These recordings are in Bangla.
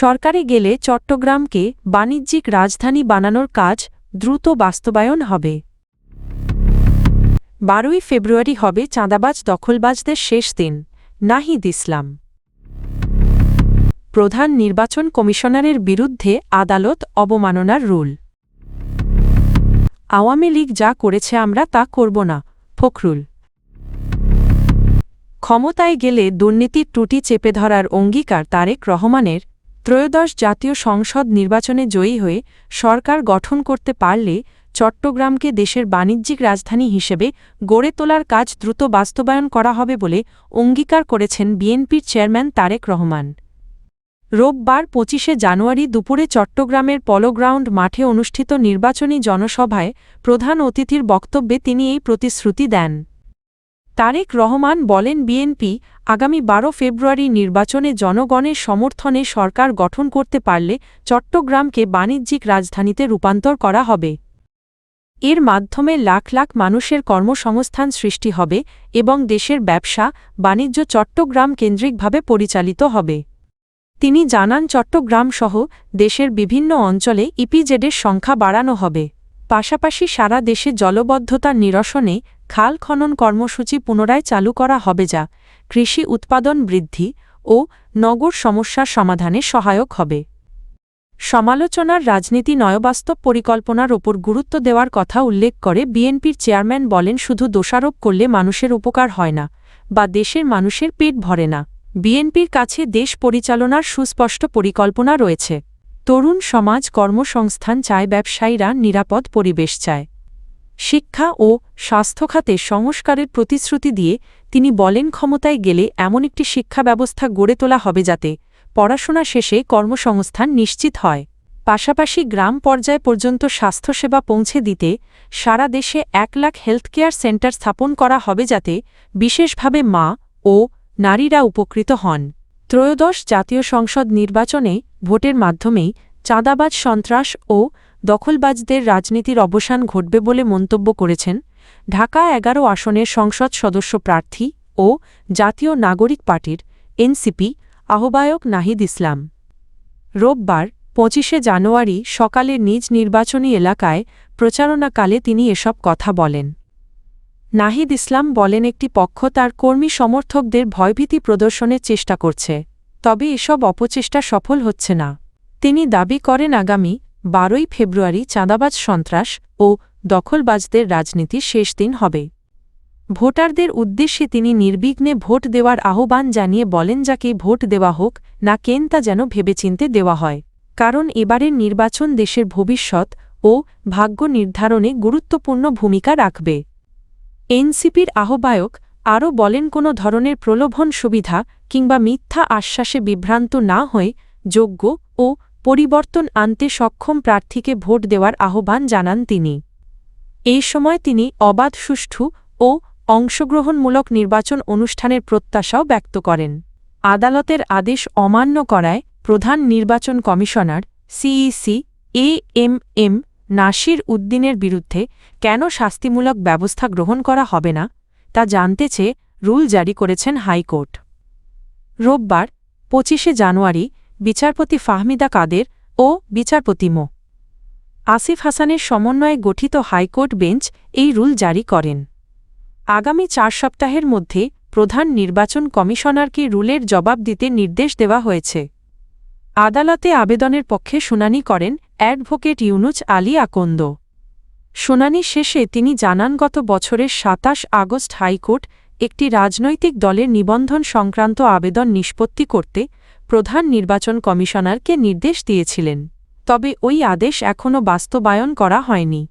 সরকারে গেলে চট্টগ্রামকে বাণিজ্যিক রাজধানী বানানোর কাজ দ্রুত বাস্তবায়ন হবে। 12ই ফেব্রুয়ারি হবে চাঁদাবাজ দখলবাজদের শেষ দিন। নাহিদ ইসলাম। প্রধান নির্বাচন কমিশনারের বিরুদ্ধে আদালত অবমাননার রুল। আওয়ামী লীগ যা করেছে আমরা তা করব না, ফখরুল। ক্ষমতায় গেলে দুর্নীতির ত্রুটি চেপে ধরার অঙ্গীকার তারেক রহমানের। ত্রয়োদশ জাতীয় সংসদ নির্বাচনে জয়ী হয়ে সরকার গঠন করতে পারলে চট্টগ্রামকে দেশের বাণিজ্যিক রাজধানী হিসেবে গড়ে তোলার কাজ দ্রুত বাস্তবায়ন করা হবে বলে অঙ্গীকার করেছেন বিএনপির চেয়ারম্যান তারেক রহমান। রোববার 25শে জানুয়ারি দুপুরে চট্টগ্রামের পলো গ্রাউন্ড মাঠে অনুষ্ঠিত নির্বাচনী জনসভায় প্রধান অতিথির বক্তব্যে তিনি এই প্রতিশ্রুতি দেন। তারেক রহমান বলেন, বিএনপি আগামী 12 ফেব্রুয়ারি নির্বাচনে জনগণের সমর্থনে সরকার গঠন করতে পারলে চট্টগ্রামকে বাণিজ্যিক রাজধানীতে রূপান্তর করা হবে। এর মাধ্যমে লাখ লাখ মানুষের কর্মসংস্থান সৃষ্টি হবে এবং দেশের ব্যবসা বাণিজ্য চট্টগ্রাম কেন্দ্রিকভাবে পরিচালিত হবে। তিনি জানান, চট্টগ্রামসহ দেশের বিভিন্ন অঞ্চলে ইপিজেডের সংখ্যা বাড়ানো হবে। পাশাপাশি সারা দেশে জলবদ্ধতা নিরসনে খাল খনন কর্মসূচি পুনরায় চালু করা হবে, যা কৃষি উৎপাদন বৃদ্ধি ও নগর সমস্যার সমাধানে সহায়ক হবে। সমালোচনার রাজনীতি নয়, বাস্তব পরিকল্পনার ওপর গুরুত্ব দেওয়ার কথা উল্লেখ করে বিএনপির চেয়ারম্যান বলেন, শুধু দোষারোপ করলে মানুষের উপকার হয় না বা দেশের মানুষের পেট ভরে না। বিএনপির কাছে দেশ পরিচালনার সুস্পষ্ট পরিকল্পনা রয়েছে। তরুণ সমাজ কর্মসংস্থান চায়, ব্যবসায়ীরা নিরাপদ পরিবেশ চায়। শিক্ষা ও স্বাস্থ্য খাতে সংস্কারের প্রতিশ্রুতি দিয়ে তিনি বলেন, ক্ষমতায় গেলে এমন একটি শিক্ষা ব্যবস্থা গড়ে তোলা হবে যাতে পড়াশোনা শেষে কর্মসংস্থান নিশ্চিত হয়। পাশাপাশি গ্রাম পর্যায় পর্যন্ত স্বাস্থ্যসেবা পৌঁছে দিতে সারা দেশে 1 লাখ হেলথকেয়ার সেন্টার স্থাপন করা হবে যাতে বিশেষভাবে মা ও নারীরা উপকৃত হন। ত্রয়োদশ জাতীয় সংসদ নির্বাচনে ভোটের মাধ্যমেই চাঁদাবাজ, সন্ত্রাস ও দখলবাজদের রাজনীতির অবসান ঘটবে বলে মন্তব্য করেছেন ঢাকা 11 আসনের সংসদ সদস্য প্রার্থী ও জাতীয় নাগরিক পার্টির এনসিপি আহ্বায়ক নাহিদ ইসলাম। রোববার 25শে জানুয়ারি সকালে নিজ নির্বাচনী এলাকায় প্রচারণাকালে তিনি এসব কথা বলেন। নাহিদ ইসলাম বলেন, একটি পক্ষ তার কর্মী সমর্থকদের ভয়ভীতি প্রদর্শনের চেষ্টা করছে, তবে এসব অপচেষ্টা সফল হচ্ছে না। তিনি দাবি করেন, আগামী 12ই ফেব্রুয়ারি চাঁদাবাজ, সন্ত্রাস ও দখলবাজদের রাজনীতির শেষ দিন হবে। ভোটারদের উদ্দেশ্যে তিনি নির্বিঘ্নে ভোট দেওয়ার আহ্বান জানিয়ে বলেন, যাকে ভোট দেওয়া হোক না কেন তা যেন ভেবেচিন্তে দেওয়া হয়, কারণ এবারের নির্বাচন দেশের ভবিষ্যৎ ও ভাগ্য নির্ধারণে গুরুত্বপূর্ণ ভূমিকা রাখবে। এনসিপির আহ্বায়ক আরও বলেন, কোনো ধরনের প্রলোভন সুবিধা কিংবা মিথ্যা আশ্বাসে বিভ্রান্ত না হয়ে যোগ্য ও পরিবর্তন আনতে সক্ষম প্রার্থীকে ভোট দেওয়ার আহ্বান জানান তিনি। এই সময় তিনি অবাধ, সুষ্ঠু ও অংশগ্রহণমূলক নির্বাচন অনুষ্ঠানের প্রত্যাশাও ব্যক্ত করেন। আদালতের আদেশ অমান্য করায় প্রধান নির্বাচন কমিশনার সিইসি এএমএম নাসির উদ্দিনের বিরুদ্ধে কেন শাস্তিমূলক ব্যবস্থা গ্রহণ করা হবে না তা জানতে চেয়ে রুল জারি করেছেন হাইকোর্ট। রোববার 25শে জানুয়ারি বিচারপতি ফাহমিদা কাদের ও বিচারপতি মো. আসিফ হাসানের সমন্বয়ে গঠিত হাইকোর্ট বেঞ্চ এই রুল জারি করেন। আগামী 4 সপ্তাহের মধ্যে প্রধান নির্বাচন কমিশনারকে রুলের জবাব দিতে নির্দেশ দেওয়া হয়েছে। আদালতে আবেদনের পক্ষে শুনানি করেন অ্যাডভোকেট ইউনুচ আলী আকন্দ। শুনানি শেষে তিনি জানান, গত বছরের 27 আগস্ট হাইকোর্ট একটি রাজনৈতিক দলের নিবন্ধন সংক্রান্ত আবেদন নিষ্পত্তি করতে প্রধান নির্বাচন কমিশনারকে নির্দেশ দিয়েছিলেন, তবে ওই আদেশ এখনও বাস্তবায়ন করা হয়নি।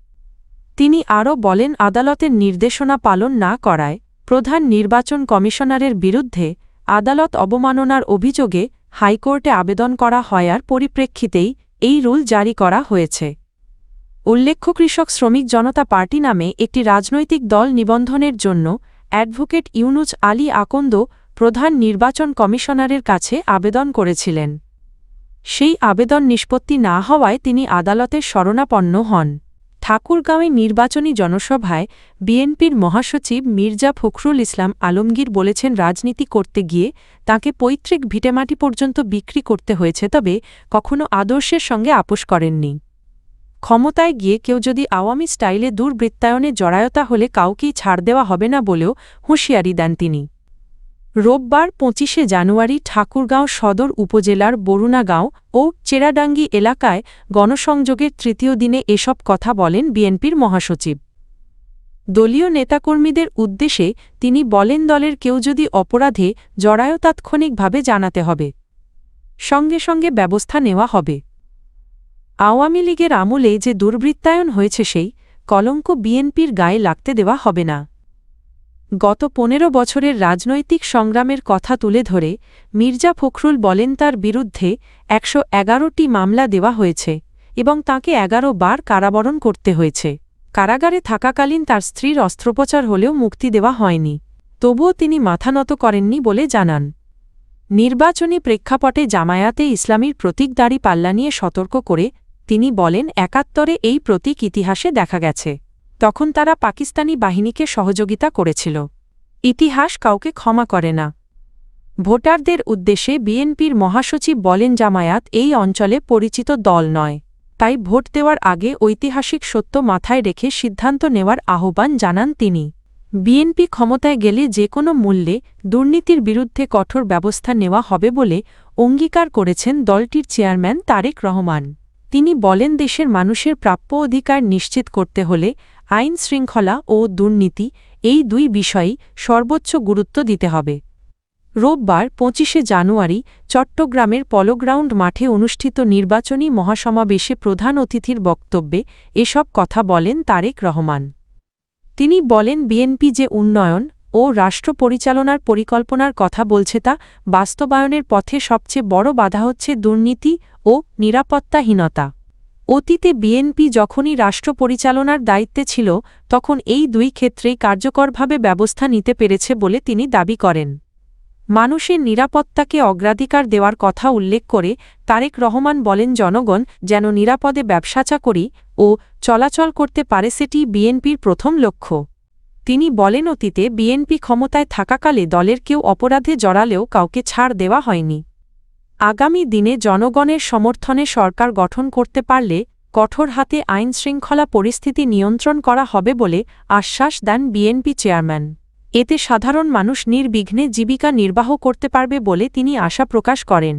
তিনি আরও বলেন, আদালতের নির্দেশনা পালন না করায় প্রধান নির্বাচন কমিশনারের বিরুদ্ধে আদালত অবমাননার অভিযোগে হাইকোর্টে আবেদন করা হওয়ার পরিপ্রেক্ষিতেই এই রুল জারি করা হয়েছে। উল্লেখ্য, কৃষক শ্রমিক জনতা পার্টি নামে একটি রাজনৈতিক দল নিবন্ধনের জন্য অ্যাডভোকেট ইউনুচ আলী আকন্দ প্রধান নির্বাচন কমিশনারের কাছে আবেদন করেছিলেন। সেই আবেদন নিষ্পত্তি না হওয়ায় তিনি আদালতের শরণাপন্ন হন। ঠাকুরগাঁওয়ে নির্বাচনী জনসভায় বিএনপির মহাসচিব মির্জা ফখরুল ইসলাম আলমগীর বলেছেন, রাজনীতি করতে গিয়ে তাঁকে পৈতৃক ভিটেমাটি পর্যন্ত বিক্রি করতে হয়েছে, তবে কখনো আদর্শের সঙ্গে আপোস করেননি। ক্ষমতায় গিয়ে কেউ যদি আওয়ামী স্টাইলে দুর্বৃত্তায়নে জড়ায়তা হলে কাউকেই ছাড় দেওয়া হবে না বলেও হুঁশিয়ারি দেন তিনি। রোববার ২৫শে জানুয়ারি ঠাকুরগাঁও সদর উপজেলার বরুণাগাঁও ও চেরাডাঙ্গি এলাকায় গণসংযোগের তৃতীয় দিনে এসব কথা বলেন বিএনপির মহাসচিব। দলীয় নেতাকর্মীদের উদ্দেশ্যে তিনি বলেন, দলের কেউ যদি অপরাধে জড়ায় তাৎক্ষণিকভাবে জানাতে হবে, সঙ্গে সঙ্গে ব্যবস্থা নেওয়া হবে। আওয়ামী লীগের আমলে যে দুর্বৃত্তায়ন হয়েছে সেই কলঙ্ক বিএনপির গায়ে লাগতে দেওয়া হবে না। গত ১৫ বছরের রাজনৈতিক সংগ্রামের কথা তুলে ধরে মির্জা ফখরুল বলেন, তার বিরুদ্ধে ১১১টি মামলা দেওয়া হয়েছে এবং তাঁকে ১১ বার কারাবরণ করতে হয়েছে। কারাগারে থাকাকালীন তার স্ত্রীর অস্ত্রোপচার হলেও মুক্তি দেওয়া হয়নি, তবুও তিনি মাথা নত করেননি বলে জানান। নির্বাচনী প্রেক্ষাপটে জামায়াতে ইসলামীর প্রতীক দাঁড়িপাল্লা নিয়ে সতর্ক করে তিনি বলেন, ৭১ এই প্রতীক ইতিহাসে দেখা গেছে, তখন তারা পাকিস্তানি বাহিনীকে সহযোগিতা করেছিল। ইতিহাস কাউকে ক্ষমা করে না। ভোটারদের উদ্দেশ্যে বিএনপির মহাসচিব বলেন, জামায়াত এই অঞ্চলে পরিচিত দল নয়, তাই ভোট দেওয়ার আগে ঐতিহাসিক সত্য মাথায় রেখে সিদ্ধান্ত নেওয়ার আহ্বান জানান তিনি। বিএনপি ক্ষমতায় গেলে যে কোনো মূল্যে দুর্নীতির বিরুদ্ধে কঠোর ব্যবস্থা নেওয়া হবে বলে অঙ্গীকার করেছেন দলটির চেয়ারম্যান তারেক রহমান। তিনি বলেন, দেশের মানুষের প্রাপ্য অধিকার নিশ্চিত করতে হলে আইন শৃঙ্খলা ও দুর্নীতি এই দুই বিষয়ই সর্বোচ্চ গুরুত্ব দিতে হবে। রোববার ২৫শে জানুয়ারি চট্টগ্রামের পলোগ্রাউন্ড মাঠে অনুষ্ঠিত নির্বাচনী মহাসমাবেশে প্রধান অতিথির বক্তব্যে এসব কথা বলেন তারেক রহমান। তিনি বলেন, বিএনপি যে উন্নয়ন ও রাষ্ট্র পরিচালনার পরিকল্পনার কথা বলছে তা বাস্তবায়নের পথে সবচেয়ে বড় বাধা হচ্ছে দুর্নীতি ও নিরাপত্তাহীনতা। অতীতে বিএনপি যখনই রাষ্ট্র পরিচালনার দায়িত্বে ছিল তখন এই দুই ক্ষেত্রেই কার্যকরভাবে ব্যবস্থা নিতে পেরেছে বলে তিনি দাবি করেন। মানুষের নিরাপত্তাকে অগ্রাধিকার দেওয়ার কথা উল্লেখ করে তারেক রহমান বলেন, জনগণ যেন নিরাপদে ব্যবসা-চাকরি ও চলাচল করতে পারে সেটিই বিএনপির প্রথম লক্ষ্য। তিনি বলেন, অতীতে বিএনপি ক্ষমতায় থাকাকালে দলের কেউ অপরাধে জড়ালেও কাউকে ছাড় দেওয়া হয়নি। আগামী দিনে জনগণের সমর্থনে সরকার গঠন করতে পারলে কঠোর হাতে আইনশৃঙ্খলা পরিস্থিতি নিয়ন্ত্রণ করা হবে বলে আশ্বাস দেন বিএনপি চেয়ারম্যান। এতে সাধারণ মানুষ নির্বিঘ্নে জীবিকা নির্বাহ করতে পারবে বলে তিনি আশা প্রকাশ করেন।